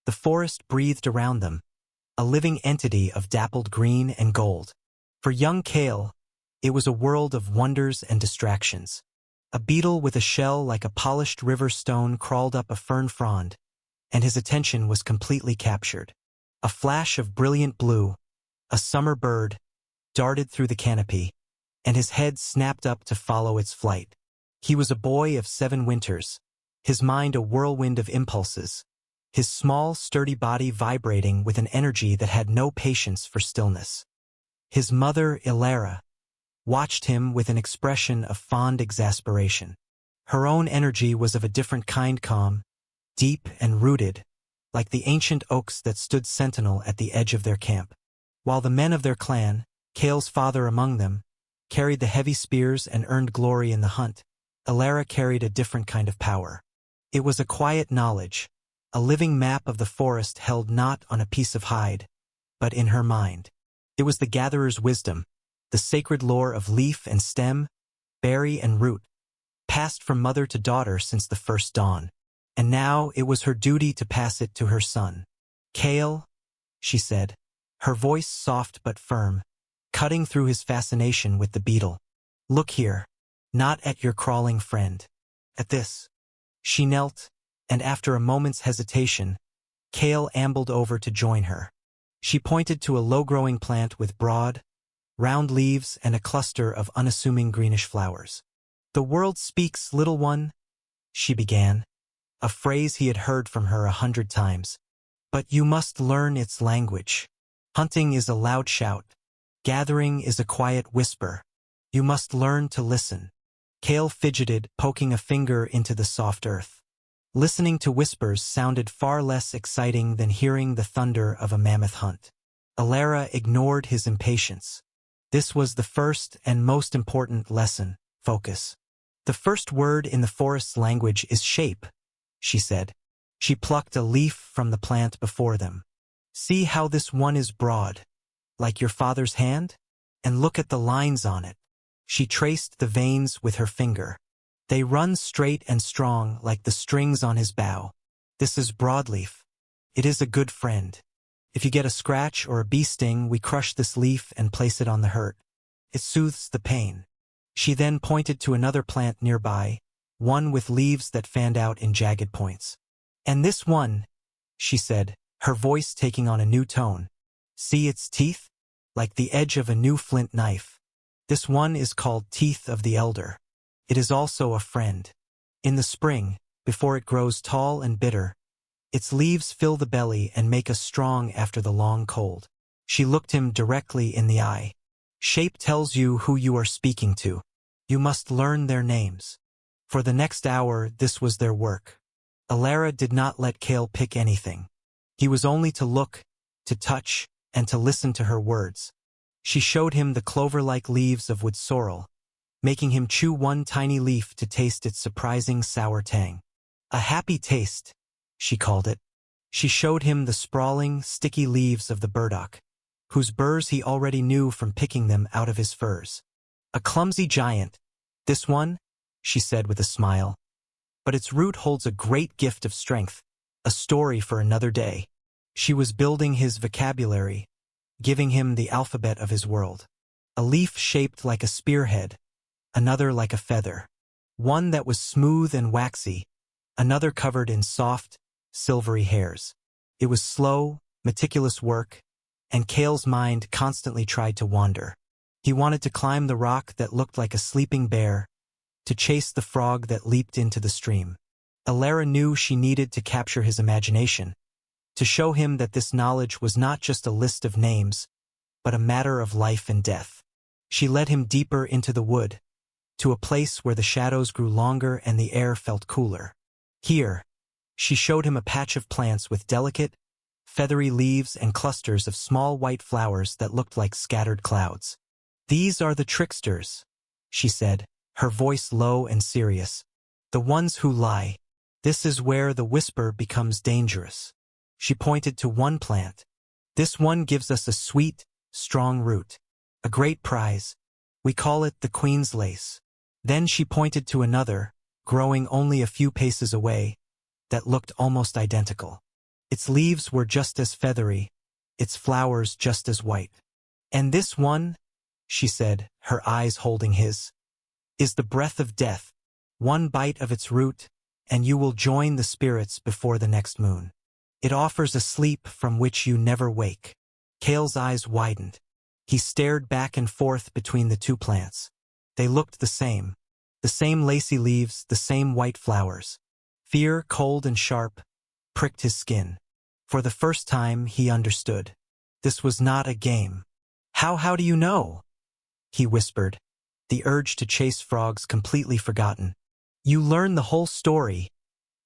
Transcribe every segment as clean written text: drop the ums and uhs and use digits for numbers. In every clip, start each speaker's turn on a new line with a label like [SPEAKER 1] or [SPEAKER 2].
[SPEAKER 1] The forest breathed around them, a living entity of dappled green and gold. For young Kale, it was a world of wonders and distractions. A beetle with a shell like a polished river stone crawled up a fern frond, and his attention was completely captured. A flash of brilliant blue, a summer bird, darted through the canopy, and his head snapped up to follow its flight. He was a boy of 7 winters, his mind a whirlwind of impulses, his small, sturdy body vibrating with an energy that had no patience for stillness. His mother, Ilara, watched him with an expression of fond exasperation. Her own energy was of a different kind, calm, deep and rooted, like the ancient oaks that stood sentinel at the edge of their camp. While the men of their clan, Kale's father among them, carried the heavy spears and earned glory in the hunt, Ilara carried a different kind of power. It was a quiet knowledge, a living map of the forest held not on a piece of hide, but in her mind. It was the gatherer's wisdom, the sacred lore of leaf and stem, berry and root, passed from mother to daughter since the first dawn. And now it was her duty to pass it to her son. "Kale," she said, her voice soft but firm, cutting through his fascination with the beetle. "Look here, not at your crawling friend. At this." She knelt, and after a moment's hesitation, Kale ambled over to join her. She pointed to a low-growing plant with broad, round leaves and a cluster of unassuming greenish flowers. "The world speaks, little one," she began, a phrase he had heard from her 100 times. "But you must learn its language. Hunting is a loud shout. Gathering is a quiet whisper. You must learn to listen." Kale fidgeted, poking a finger into the soft earth. Listening to whispers sounded far less exciting than hearing the thunder of a mammoth hunt. Ilara ignored his impatience. This was the first and most important lesson: focus. "The first word in the forest's language is shape," she said. She plucked a leaf from the plant before them. "See how this one is broad, like your father's hand? And look at the lines on it." She traced the veins with her finger. "They run straight and strong like the strings on his bow. This is broadleaf. It is a good friend. If you get a scratch or a bee sting, we crush this leaf and place it on the hurt. It soothes the pain." She then pointed to another plant nearby, one with leaves that fanned out in jagged points. "And this one," she said, her voice taking on a new tone. "See its teeth? Like the edge of a new flint knife. This one is called Teeth of the Elder. It is also a friend. In the spring, before it grows tall and bitter, its leaves fill the belly and make us strong after the long cold." She looked him directly in the eye. "Shape tells you who you are speaking to. You must learn their names." For the next hour, this was their work. Ilara did not let Kale pick anything. He was only to look, to touch, and to listen to her words. She showed him the clover-like leaves of wood sorrel, making him chew one tiny leaf to taste its surprising sour tang. "A happy taste," she called it. She showed him the sprawling, sticky leaves of the burdock, whose burrs he already knew from picking them out of his furs. "A clumsy giant, this one," she said with a smile. "But its root holds a great gift of strength, a story for another day." She was building his vocabulary, giving him the alphabet of his world. A leaf shaped like a spearhead, another like a feather. One that was smooth and waxy, another covered in soft, silvery hairs. It was slow, meticulous work, and Kale's mind constantly tried to wander. He wanted to climb the rock that looked like a sleeping bear, to chase the frog that leaped into the stream. Ilara knew she needed to capture his imagination, to show him that this knowledge was not just a list of names, but a matter of life and death. She led him deeper into the wood, to a place where the shadows grew longer and the air felt cooler. Here, she showed him a patch of plants with delicate, feathery leaves and clusters of small white flowers that looked like scattered clouds. "These are the tricksters," she said, her voice low and serious. "The ones who lie. This is where the whisper becomes dangerous." She pointed to one plant. "This one gives us a sweet, strong root. A great prize. We call it the Queen's Lace." Then she pointed to another, growing only a few paces away, that looked almost identical. Its leaves were just as feathery, its flowers just as white. And this one, she said, her eyes holding his, is the breath of death. One bite of its root, and you will join the spirits before the next moon. It offers a sleep from which you never wake. Kale's eyes widened. He stared back and forth between the two plants. They looked the same lacy leaves, the same white flowers. Fear, cold and sharp, pricked his skin. For the first time, he understood. This was not a game. How do you know? He whispered, the urge to chase frogs completely forgotten. You learn the whole story,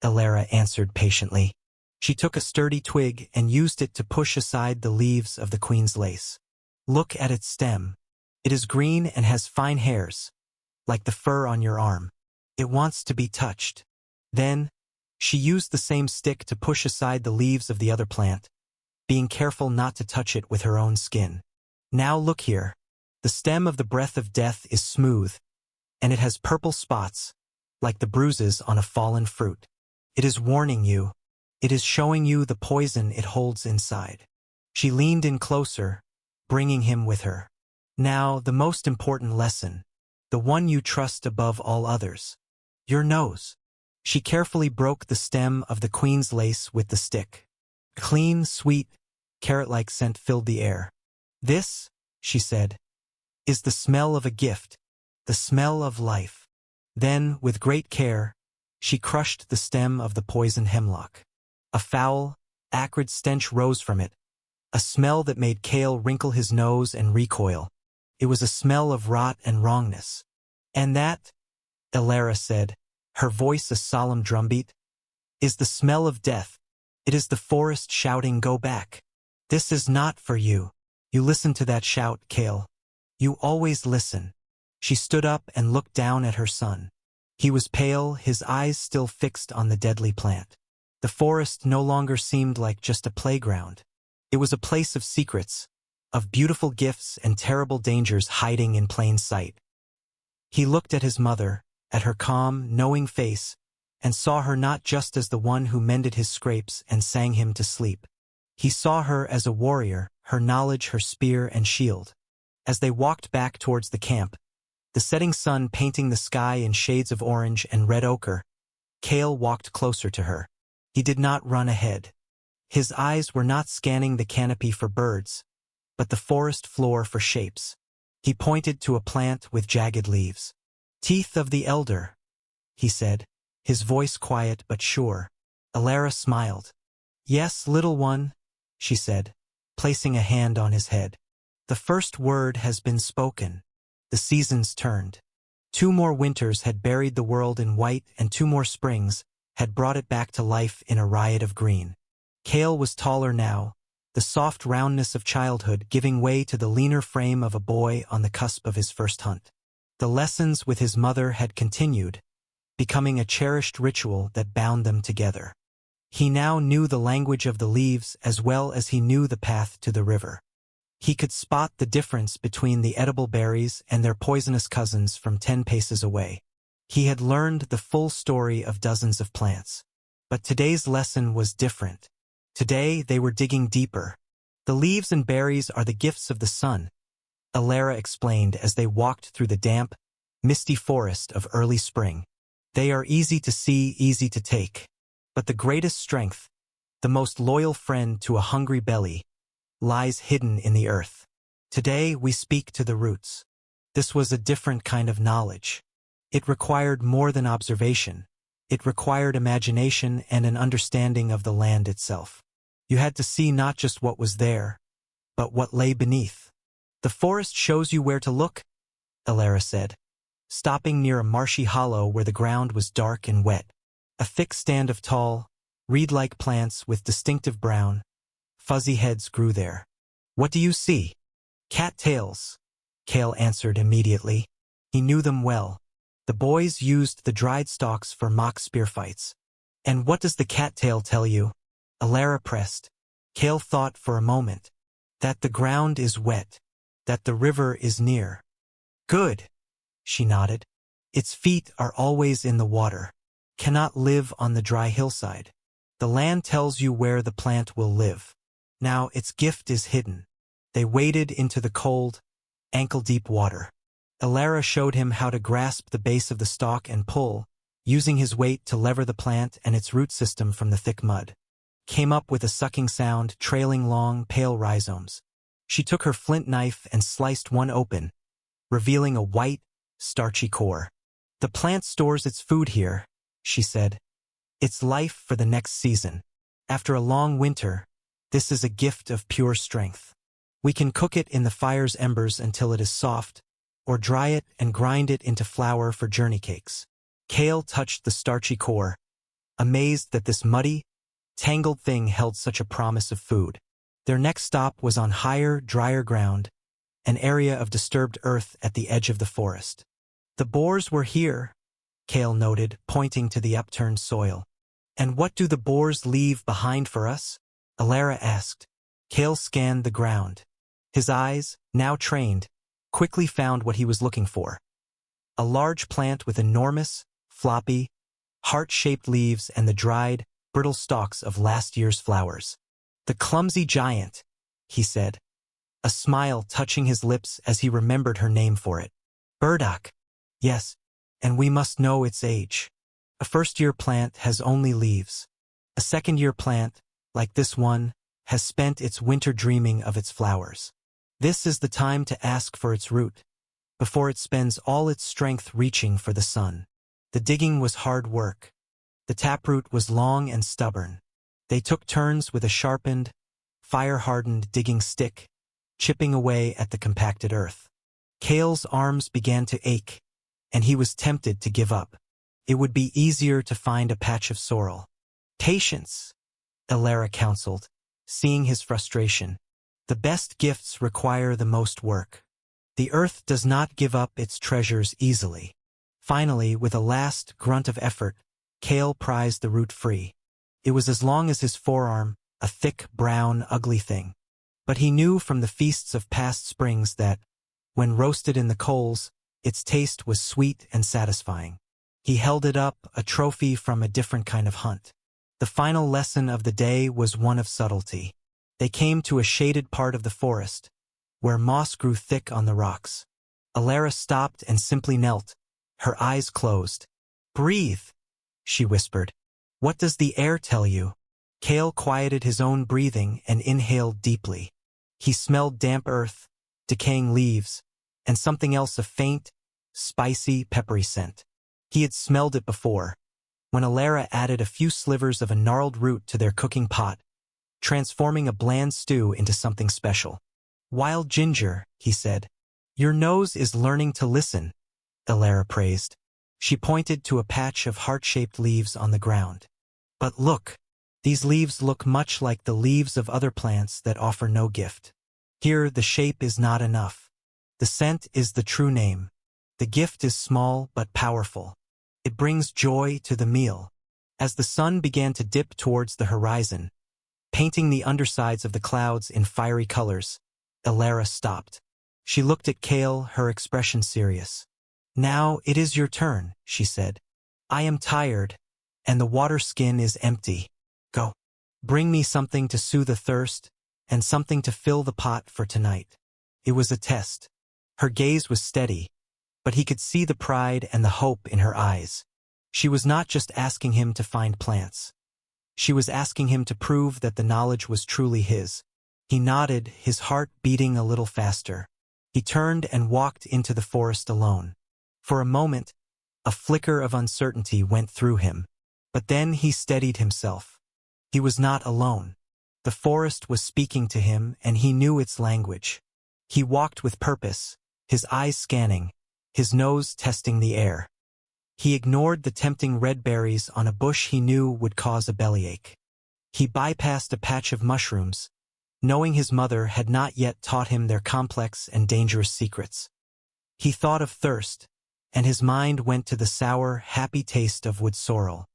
[SPEAKER 1] Elara answered patiently. She took a sturdy twig and used it to push aside the leaves of the queen's lace. Look at its stem. It is green and has fine hairs, like the fur on your arm. It wants to be touched. Then, she used the same stick to push aside the leaves of the other plant, being careful not to touch it with her own skin. Now look here. The stem of the breath of death is smooth, and it has purple spots, like the bruises on a fallen fruit. It is warning you. It is showing you the poison it holds inside. She leaned in closer, bringing him with her. Now, the most important lesson, the one you trust above all others. Your nose. She carefully broke the stem of the queen's lace with the stick. Clean, sweet, carrot-like scent filled the air. This, she said, is the smell of a gift, the smell of life. Then, with great care, she crushed the stem of the poisoned hemlock. A foul, acrid stench rose from it, a smell that made Kale wrinkle his nose and recoil. It was a smell of rot and wrongness. And that, Elara said, her voice a solemn drumbeat, is the smell of death. It is the forest shouting, go back. This is not for you. You listen to that shout, Kale. You always listen. She stood up and looked down at her son. He was pale, his eyes still fixed on the deadly plant. The forest no longer seemed like just a playground. It was a place of secrets, of beautiful gifts and terrible dangers hiding in plain sight. He looked at his mother, at her calm, knowing face, and saw her not just as the one who mended his scrapes and sang him to sleep. He saw her as a warrior, her knowledge, her spear and shield. As they walked back towards the camp, the setting sun painting the sky in shades of orange and red ochre, Kale walked closer to her. He did not run ahead. His eyes were not scanning the canopy for birds, but the forest floor for shapes. He pointed to a plant with jagged leaves. Teeth of the elder, he said, his voice quiet but sure. Elara smiled. Yes, little one, she said, placing a hand on his head. The first word has been spoken. The seasons turned. 2 more winters had buried the world in white, and 2 more springs had brought it back to life in a riot of green. Kale was taller now, the soft roundness of childhood giving way to the leaner frame of a boy on the cusp of his first hunt. The lessons with his mother had continued, becoming a cherished ritual that bound them together. He now knew the language of the leaves as well as he knew the path to the river. He could spot the difference between the edible berries and their poisonous cousins from 10 paces away. He had learned the full story of dozens of plants. But today's lesson was different. Today they were digging deeper. The leaves and berries are the gifts of the sun, Elara explained as they walked through the damp, misty forest of early spring. They are easy to see, easy to take. But the greatest strength, the most loyal friend to a hungry belly, lies hidden in the earth. Today we speak to the roots. This was a different kind of knowledge. It required more than observation. It required imagination and an understanding of the land itself. You had to see not just what was there, but what lay beneath. The forest shows you where to look, Elara said, stopping near a marshy hollow where the ground was dark and wet. A thick stand of tall, reed-like plants with distinctive brown, fuzzy heads grew there. What do you see? Cattails, Kale answered immediately. He knew them well. The boys used the dried stalks for mock spear fights. And what does the cattail tell you? Elara pressed. Kale thought for a moment. That the ground is wet. That the river is near. Good, she nodded. Its feet are always in the water. Cannot live on the dry hillside. The The land tells you where the plant will live. Now its gift is hidden. They waded into the cold, ankle-deep water. Elara showed him how to grasp the base of the stalk and pull, using his weight to lever the plant and its root system from the thick mud. Came up with a sucking sound, trailing long, pale rhizomes. She took her flint knife and sliced one open, revealing a white, starchy core. The plant stores its food here, she said. Its life for the next season. After a long winter, this is a gift of pure strength. We can cook it in the fire's embers until it is soft, or dry it and grind it into flour for journey cakes. Kale touched the starchy core, amazed that this muddy, tangled thing held such a promise of food. Their next stop was on higher, drier ground, an area of disturbed earth at the edge of the forest. The boars were here, Kale noted, pointing to the upturned soil. And what do the boars leave behind for us? Elara asked. Kale scanned the ground. His eyes, now trained, quickly found what he was looking for. A large plant with enormous, floppy, heart-shaped leaves and the dried, brittle stalks of last year's flowers. The clumsy giant, he said, a smile touching his lips as he remembered her name for it. Burdock. Yes, and we must know its age. A first-year plant has only leaves. A second-year plant, like this one, has spent its winter dreaming of its flowers. This is the time to ask for its root, before it spends all its strength reaching for the sun. The digging was hard work. The taproot was long and stubborn. They took turns with a sharpened, fire-hardened digging stick, chipping away at the compacted earth. Kale's arms began to ache, and he was tempted to give up. It would be easier to find a patch of sorrel. Patience, Elara counseled, seeing his frustration. The best gifts require the most work. The earth does not give up its treasures easily. Finally, with a last grunt of effort, Kale prized the root free. It was as long as his forearm, a thick, brown, ugly thing. But he knew from the feasts of past springs that, when roasted in the coals, its taste was sweet and satisfying. He held it up, a trophy from a different kind of hunt. The final lesson of the day was one of subtlety. They came to a shaded part of the forest, where moss grew thick on the rocks. Elara stopped and simply knelt, her eyes closed. Breathe, she whispered. What does the air tell you? Kale quieted his own breathing and inhaled deeply. He smelled damp earth, decaying leaves, and something else, a faint, spicy, peppery scent. He had smelled it before, when Elara added a few slivers of a gnarled root to their cooking pot, transforming a bland stew into something special. Wild ginger, he said. Your nose is learning to listen, Elara praised. She pointed to a patch of heart-shaped leaves on the ground. But look, these leaves look much like the leaves of other plants that offer no gift. Here the shape is not enough. The scent is the true name. The gift is small but powerful. It brings joy to the meal. As the sun began to dip towards the horizon, painting the undersides of the clouds in fiery colors, Elara stopped. She looked at Kale, her expression serious. Now it is your turn, she said. I am tired, and the water skin is empty. Go. Bring me something to soothe the thirst, and something to fill the pot for tonight. It was a test. Her gaze was steady, but he could see the pride and the hope in her eyes. She was not just asking him to find plants. She was asking him to prove that the knowledge was truly his. He nodded, his heart beating a little faster. He turned and walked into the forest alone. For a moment, a flicker of uncertainty went through him, but then he steadied himself. He was not alone. The forest was speaking to him, and he knew its language. He walked with purpose, his eyes scanning, his nose testing the air. He ignored the tempting red berries on a bush he knew would cause a bellyache. He bypassed a patch of mushrooms, knowing his mother had not yet taught him their complex and dangerous secrets. He thought of thirst, and his mind went to the sour, happy taste of wood sorrel.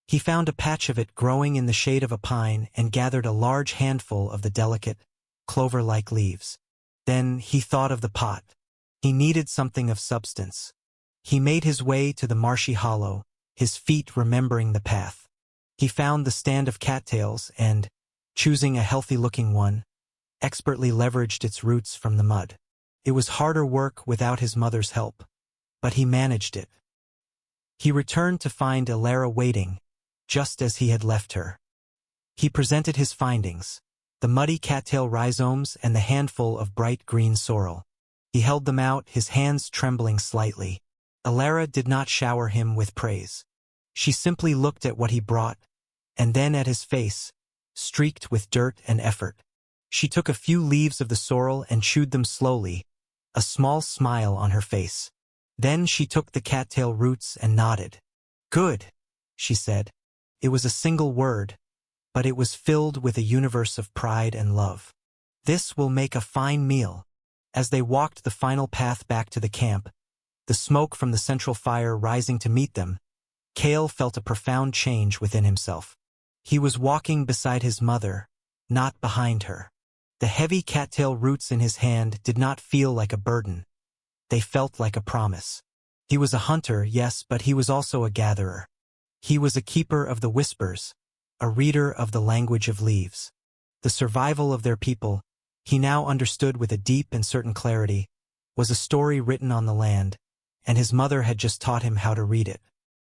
[SPEAKER 1] He found a patch of it growing in the shade of a pine and gathered a large handful of the delicate, clover-like leaves. Then he thought of the pot. He needed something of substance. He made his way to the marshy hollow, his feet remembering the path. He found the stand of cattails and, choosing a healthy-looking one, expertly leveraged its roots from the mud. It was harder work without his mother's help, but he managed it. He returned to find Alara waiting, just as he had left her. He presented his findings, the muddy cattail rhizomes and the handful of bright green sorrel. He held them out, his hands trembling slightly. Alara did not shower him with praise. She simply looked at what he brought, and then at his face, streaked with dirt and effort. She took a few leaves of the sorrel and chewed them slowly, a small smile on her face. Then she took the cattail roots and nodded. "Good," she said. It was a single word, but it was filled with a universe of pride and love. "This will make a fine meal." As they walked the final path back to the camp, the smoke from the central fire rising to meet them, Kale felt a profound change within himself. He was walking beside his mother, not behind her. The heavy cattail roots in his hand did not feel like a burden. They felt like a promise. He was a hunter, yes, but he was also a gatherer. He was a keeper of the whispers, a reader of the language of leaves. The survival of their people, he now understood with a deep and certain clarity, was a story written on the land, and his mother had just taught him how to read it.